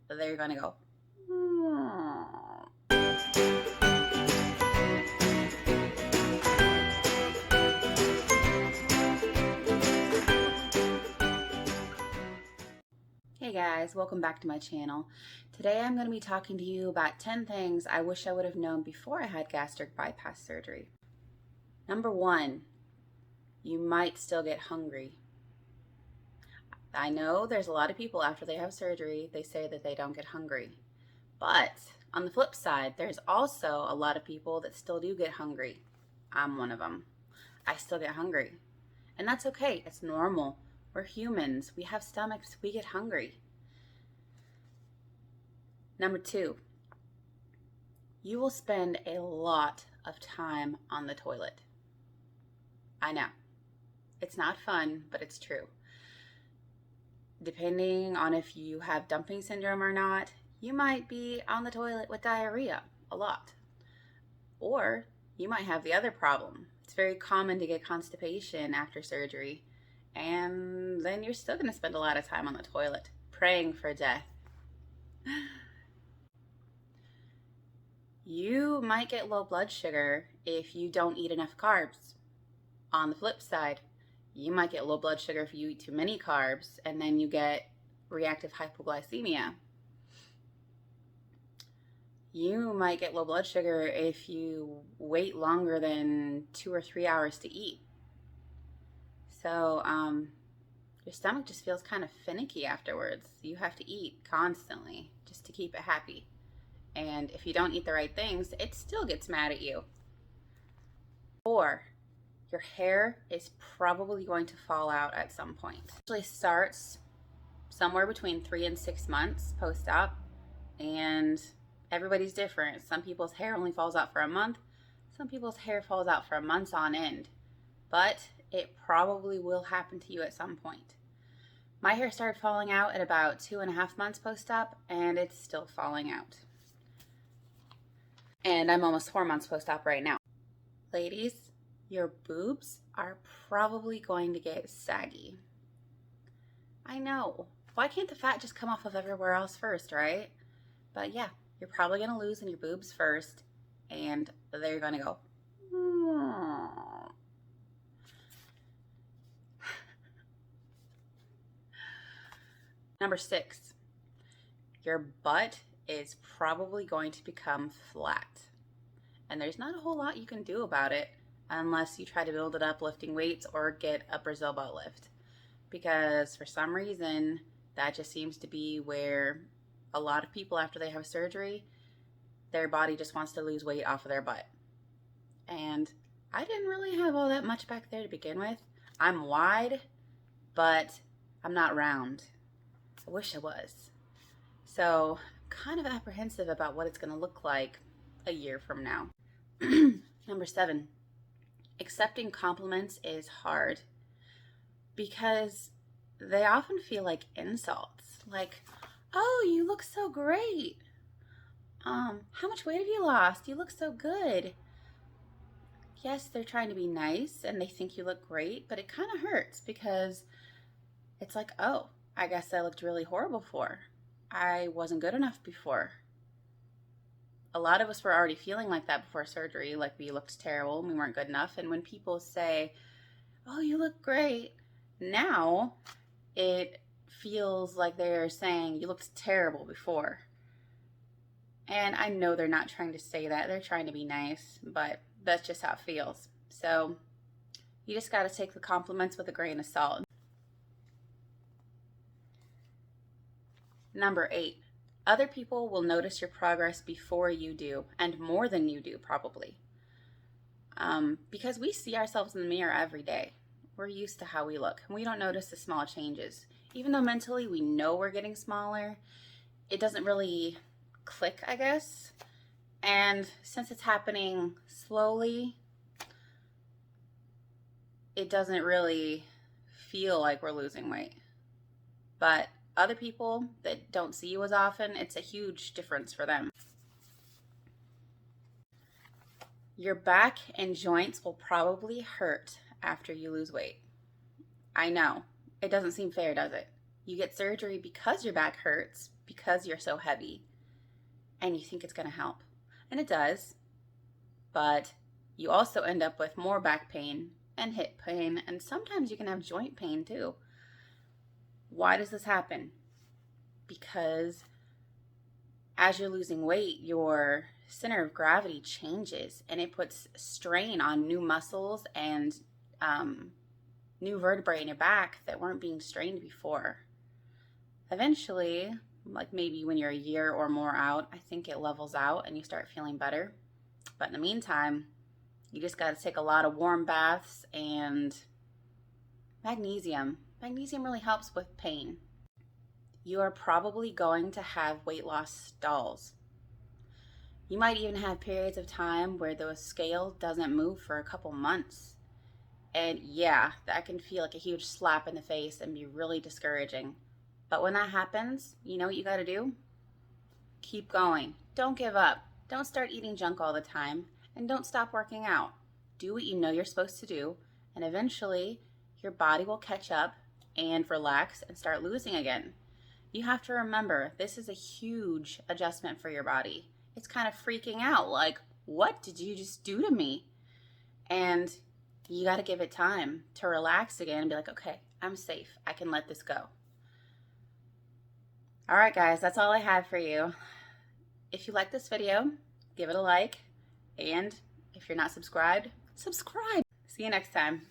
they're gonna go. Hey guys, welcome back to my channel. Today I'm going to be talking to you about 10 things I wish I would have known before I had gastric bypass surgery. Number 1, you might still get hungry. I know there's a lot of people after they have surgery, they say that they don't get hungry. But on the flip side, there's also a lot of people that still do get hungry. I'm one of them. I still get hungry. And that's okay, it's normal. We're humans, we have stomachs, we get hungry. Number 2, you will spend a lot of time on the toilet. I know, it's not fun, but it's true. Depending on if you have dumping syndrome or not, you might be on the toilet with diarrhea a lot. Or you might have the other problem. It's very common to get constipation after surgery, and then you're still going to spend a lot of time on the toilet, praying for death. You might get low blood sugar if you don't eat enough carbs. On the flip side, you might get low blood sugar if you eat too many carbs, and then you get reactive hypoglycemia. You might get low blood sugar if you wait longer than 2 or 3 hours to eat. So your stomach just feels kind of finicky afterwards. You have to eat constantly just to keep it happy. And if you don't eat the right things, it still gets mad at you. 4, your hair is probably going to fall out at some point. It usually starts somewhere between 3 and 6 months post-op, and everybody's different. Some people's hair only falls out for a month. Some people's hair falls out for months on end. But it probably will happen to you at some point. My hair started falling out at about 2.5 months post-op, and it's still falling out. And I'm almost 4 months post-op right now. Ladies, your boobs are probably going to get saggy. I know. Why can't the fat just come off of everywhere else first, right? But yeah, you're probably going to lose in your boobs first, and they're going to go. Number 6, your butt is probably going to become flat. And there's not a whole lot you can do about it unless you try to build it up lifting weights or get a Brazil butt lift. Because for some reason, that just seems to be where a lot of people after they have surgery, their body just wants to lose weight off of their butt. And I didn't really have all that much back there to begin with. I'm wide, but I'm not round. I wish I was. So kind of apprehensive about what it's going to look like a year from now. Number 7, accepting compliments is hard because they often feel like insults. Like, oh, you look so great. How much weight have you lost? You look so good. Yes, they're trying to be nice and they think you look great, but it kind of hurts because it's like, oh, I guess I looked really horrible before. I wasn't good enough before. A lot of us were already feeling like that before surgery, like we looked terrible and we weren't good enough. And when people say, oh, you look great, now it feels like they're saying you looked terrible before. And I know they're not trying to say that. They're trying to be nice, but that's just how it feels. So you just got to take the compliments with a grain of salt. Number 8, other people will notice your progress before you do, and more than you do probably. Because we see ourselves in the mirror every day. We're used to how we look, and we don't notice the small changes. Even though mentally we know we're getting smaller, it doesn't really click, I guess. And since it's happening slowly, it doesn't really feel like we're losing weight. But other people that don't see you as often, it's a huge difference for them. Your back and joints will probably hurt after you lose weight. I know, it doesn't seem fair, does it? You get surgery because your back hurts, because you're so heavy and you think it's going to help. And it does, but you also end up with more back pain and hip pain, and sometimes you can have joint pain too. Why does this happen? Because as you're losing weight, your center of gravity changes and it puts strain on new muscles and new vertebrae in your back that weren't being strained before. Eventually, like maybe when you're a year or more out, I think it levels out and you start feeling better. But in the meantime, you just got to take a lot of warm baths and magnesium. Magnesium really helps with pain. You are probably going to have weight loss stalls. You might even have periods of time where the scale doesn't move for a couple months. And yeah, that can feel like a huge slap in the face and be really discouraging. But when that happens, you know what you got to do? Keep going. Don't give up. Don't start eating junk all the time. And don't stop working out. Do what you know you're supposed to do. And eventually, your body will catch up and relax and start losing again. You have to remember, this is a huge adjustment for your body. It's kind of freaking out, like, what did you just do to me? And you got to give it time to relax again and be like, okay, I'm safe. I can let this go. All right, guys, that's all I have for you. If you like this video, give it a like. And if you're not subscribed, subscribe. See you next time.